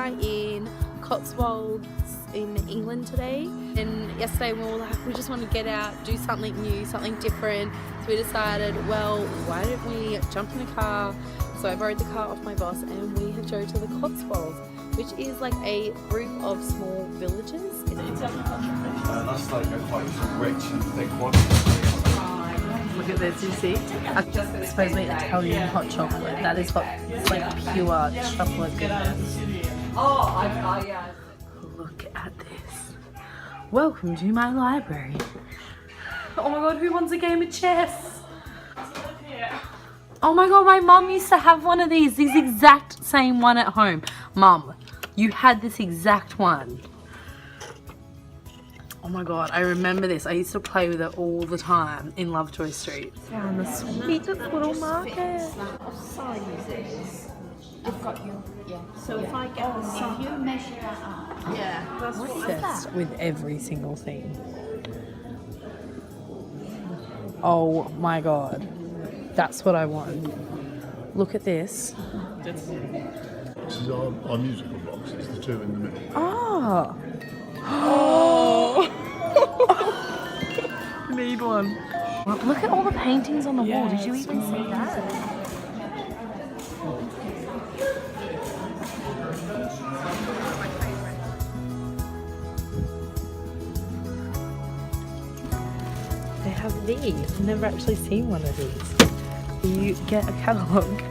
are in Cotswolds in England today, and yesterday we were like, we just want to get out, do something new, something different, so we decided, well, why don't we jump in a car? So I borrowed the car off my boss and we have drove to the Cotswolds, which is like a group of small villages. That's like a quite rich and thick one. Look at this, you see? It's supposedly Italian hot chocolate. That is what, it's like pure chocolate goodness. Oh, yeah. Look at this. Welcome to my library. Oh my god, who wants a game of chess? Oh my god, my mum used to have one of these. This exact same one at home. Mum, you had this exact one. Oh my god, I remember this. I used to play with it all the time in Lovejoy Street. Found the sweetest little market. Sizes. I've got you. Yeah. So if I get the size, you measure that up. Yeah. I'm obsessed with every single thing. Oh my god. That's what I want. Look at this. This is our musical box. It's the two in the middle. Ah. Oh. Need one. Well, look at all the paintings on the wall. Did you even see that? They have these. I've never actually seen one of these. You get a catalogue.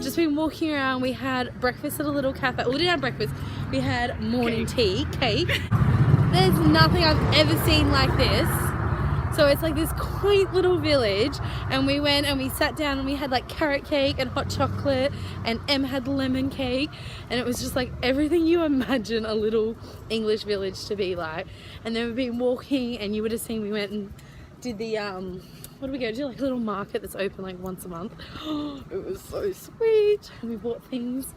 Just been walking around. We had breakfast at a little cafe. Well, we didn't have breakfast. We had morning tea, cake. There's nothing I've ever seen like this. So it's like this quaint little village, and we went and we sat down and we had like carrot cake and hot chocolate, and Em had lemon cake, and it was just like everything you imagine a little English village to be like. And then we've been walking, and you would have seen we went and did the what do we go do, like a little market that's open like once a month. It was so sweet, and we bought things,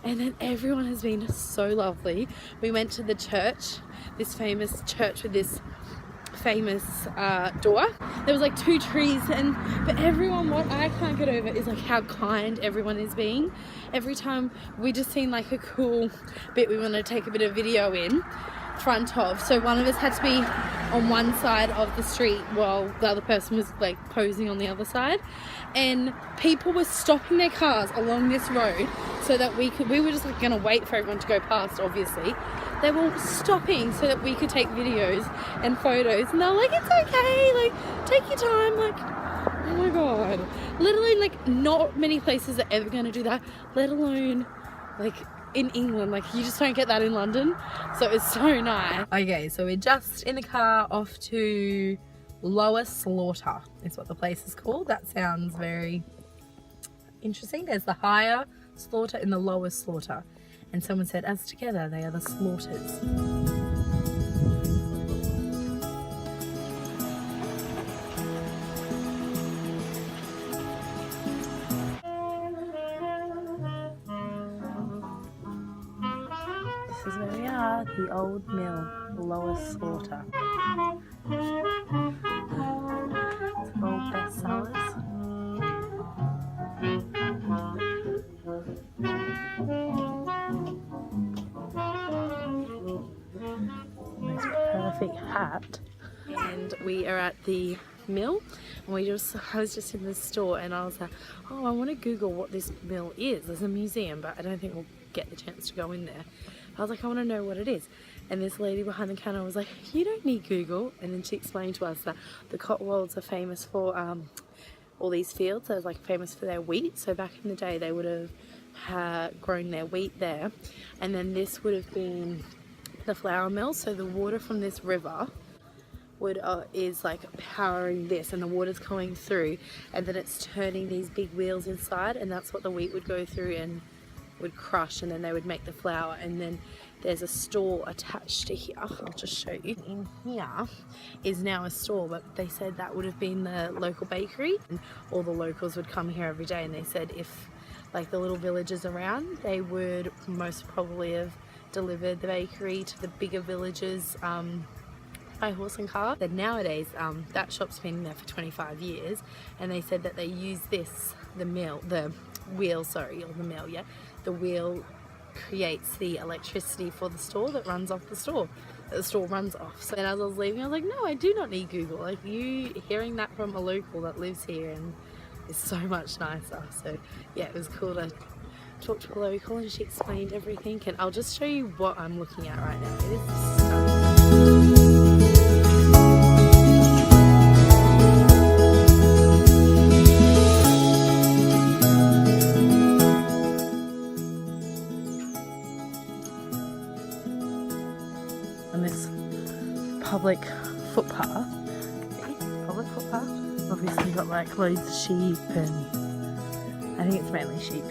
and then everyone has been so lovely. We went to the church, this famous church with this famous door. There was like 2 trees, and but everyone, what I can't get over is like how kind everyone is being. Every time we just seen like a cool bit we want to take a bit of video in front of, so one of us had to be on one side of the street while the other person was like posing on the other side, and people were stopping their cars along this road so that we were just like gonna wait for everyone to go past. Obviously they were stopping so that we could take videos and photos, and they're like, it's okay, like take your time. Like, oh my god, literally like not many places are ever going to do that, let alone like in England. Like, you just don't get that in London, so it's so nice. Okay, so we're just in the car off to Lower Slaughter is what the place is called. That sounds very interesting. There's the Higher Slaughter and the Lower Slaughter, and someone said as together they are the Slaughters. This is where we are, the old mill, Lower Slaughter. It's old bestsellers. Most perfect hat. And we are at the mill, and I was just in the store, and I was like, oh, I want to Google what this mill is. There's a museum, but I don't think we'll get the chance to go in there. I was like, I want to know what it is. And this lady behind the counter was like, you don't need Google. And then she explained to us that the Cotswolds are famous for all these fields. They're like famous for their wheat. So back in the day they would have grown their wheat there, and then this would have been the flour mill. So the water from this river is like powering this, and the water's coming through, and then it's turning these big wheels inside, and that's what the wheat would go through and would crush, and then they would make the flour. And then there's a store attached to here. I'll just show you. In here is now a store, but they said that would have been the local bakery, and all the locals would come here every day, and they said if like the little villages around, they would most probably have delivered the bakery to the bigger villages by horse and car. Then nowadays that shop's been there for 25 years, and they said that they use this, the wheel creates the electricity for the store that runs off the store, that the store runs off. So then as I was leaving, I was like, no, I do not need Google. Like, you hearing that from a local that lives here and is so much nicer. So yeah, it was cool to talk to a local, and she explained everything, and I'll just show you what I'm looking at right now. It is stunning. On this public footpath, obviously got like loads of sheep, and I think it's mainly sheep.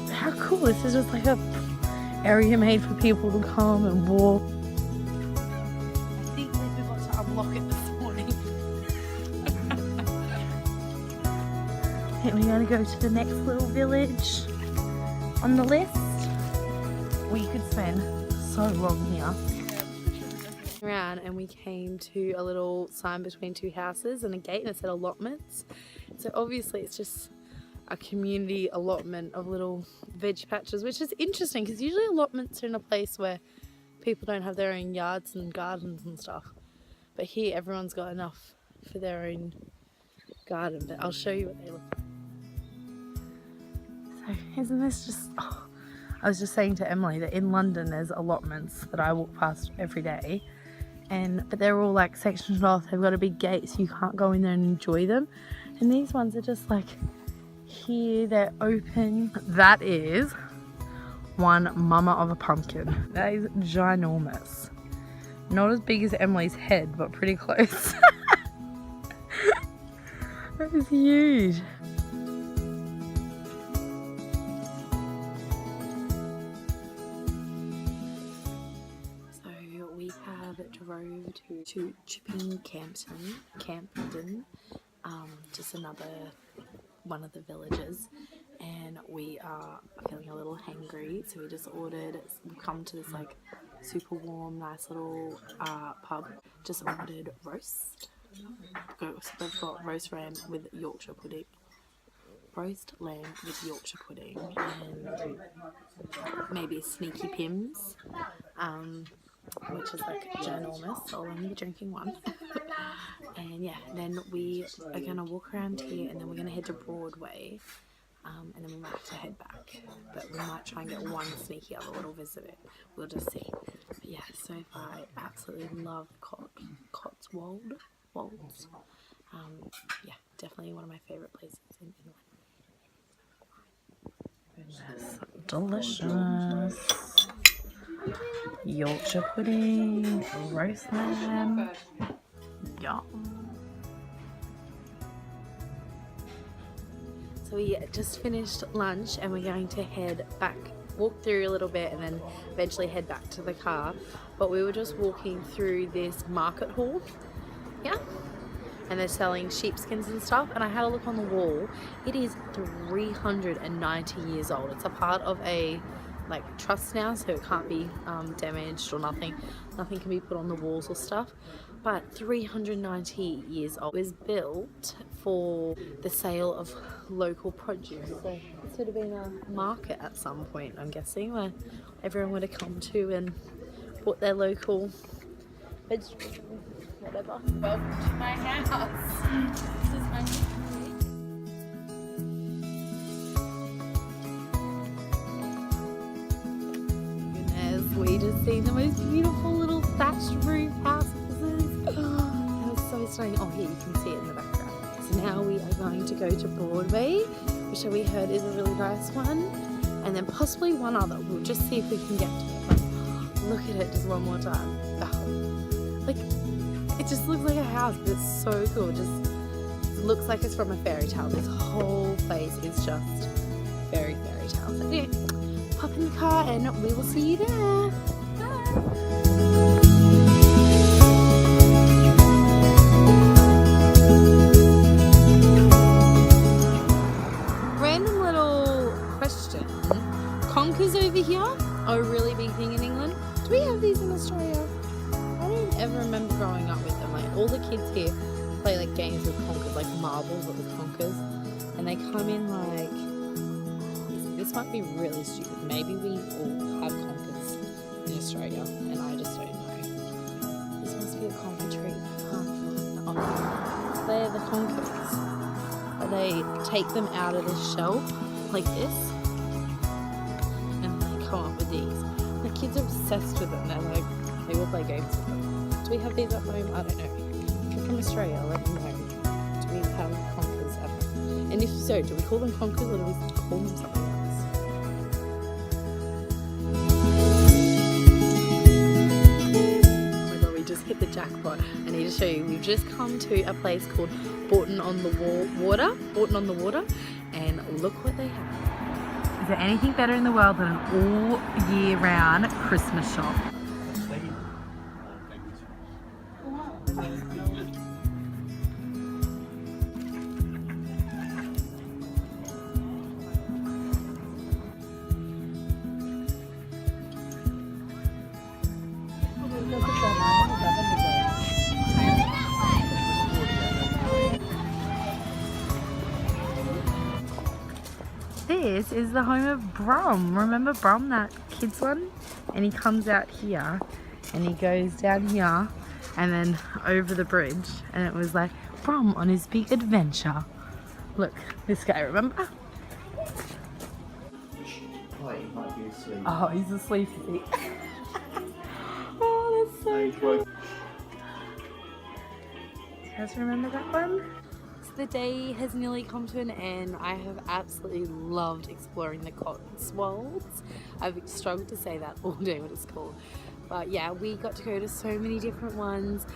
But how cool, this is just like a area made for people to come and walk. I think they forgot to unlock it this morning. And we're going to go to the next little village on the list. We could spend so long here. Around, and we came to a little sign between two houses and a gate, and it said allotments. So obviously it's just a community allotment of little veg patches, which is interesting because usually allotments are in a place where people don't have their own yards and gardens and stuff, but here everyone's got enough for their own garden. But I'll show you what they look like. So isn't this just, oh, I was just saying to Emily that in London there's allotments that I walk past every day, but they're all like sectioned off. They've got a big gate so you can't go in there and enjoy them, and these ones are just like here, they're open. That is one mama of a pumpkin. That is ginormous. Not as big as Emily's head, but pretty close. That is huge. Drove to Chipping Campden, just another one of the villages, and we are feeling a little hangry, so we just ordered, we've come to this like super warm, nice little pub, just ordered roast. So they've got roast lamb with Yorkshire pudding, and maybe sneaky pims, which is like ginormous, so I'll only be drinking one. And yeah, then we are going to walk around here, and then we're going to head to Broadway, and then we might have to head back, but we might try and get one sneaky other little visit it. We'll just see. But yeah, so far I absolutely love Cotswolds. Yeah, definitely one of my favourite places in England. Delicious. Yorkshire pudding, roast lamb, yum. So we just finished lunch, and we're going to head back, walk through a little bit, and then eventually head back to the car. But we were just walking through this market hall, yeah, and they're selling sheepskins and stuff, and I had a look on the wall. It is 390 years old. It's a part of a like trust now, so it can't be damaged or nothing can be put on the walls or stuff. But 390 years old. It was built for the sale of local produce, so this would have been a market at some point, I'm guessing, where everyone would have come to and bought their local vegetables, whatever. Welcome to my house. This is my we just seen the most beautiful little thatched roof houses. That was so stunning. Oh, here you can see it in the background. So now we are going to go to Broadway, which we heard is a really nice one, and then possibly one other. We'll just see if we can get to it. But look at it just one more time. Oh, like, it just looks like a house, but it's so cool. It just looks like it's from a fairy tale. This whole place is just very fairy tale. So anyway, pop in the car and we will see you there. Bye. Random little question. Conkers over here are a really big thing in England. Do we have these in Australia? I don't ever remember growing up with them. Like all the kids here play like games with conkers, like marbles but with conkers, and they come in like, this might be really stupid, maybe we all have conkers in Australia and I just don't know. This must be a conker tree. Oh, they're the conkers. They take them out of the shell like this and they come up with these. The kids are obsessed with them. They're like, they will play games with them. Do we have these at home? I don't know. If you're from Australia, let me know. Do we have conkers at home? And if so, do we call them conkers or do we call them something else? Oh my god, we just hit the jackpot. I need to show you. We've just come to a place called Bourton-on-the-Water. Bourton-on-the-Water. And look what they have. Is there anything better in the world than an all year round Christmas shop? This is the home of Brum. Remember Brum, that kids one? And he comes out here and he goes down here and then over the bridge, and it was like Brum on his big adventure. Look, this guy, remember? Oh, he's asleep. Oh, that's so cool. You guys remember that one? The day has nearly come to an end. I have absolutely loved exploring the Cotswolds. I've struggled to say that all day what it's called. But yeah, we got to go to so many different ones.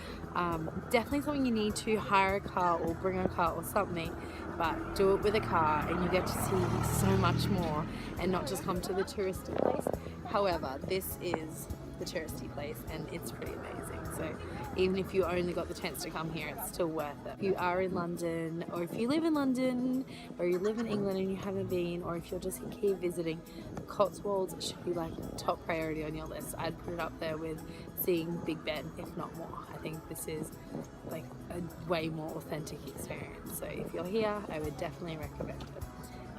Definitely something you need to hire a car or bring a car or something, but do it with a car and you get to see so much more and not just come to the touristy place. However, this is the touristy place and it's pretty amazing. So even if you only got the chance to come here, it's still worth it. If you are in London, or if you live in London, or you live in England and you haven't been, or if you're just here visiting, the Cotswolds should be like top priority on your list. I'd put it up there with seeing Big Ben, if not more. I think this is like a way more authentic experience. So if you're here, I would definitely recommend it.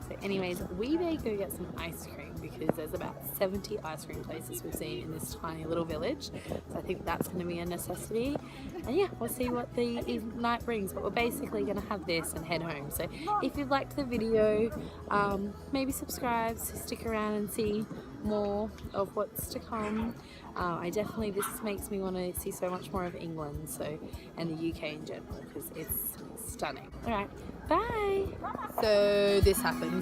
So anyways, we may go get some ice cream because there's about 70 ice cream places we've seen in this tiny little village. So I think that's going to be a necessity. And yeah, we'll see what the night brings. But we're basically going to have this and head home. So if you've liked the video, maybe subscribe, so stick around and see more of what's to come. This makes me want to see so much more of England, and the UK in general, because it's stunning. Alright, bye! So this happened.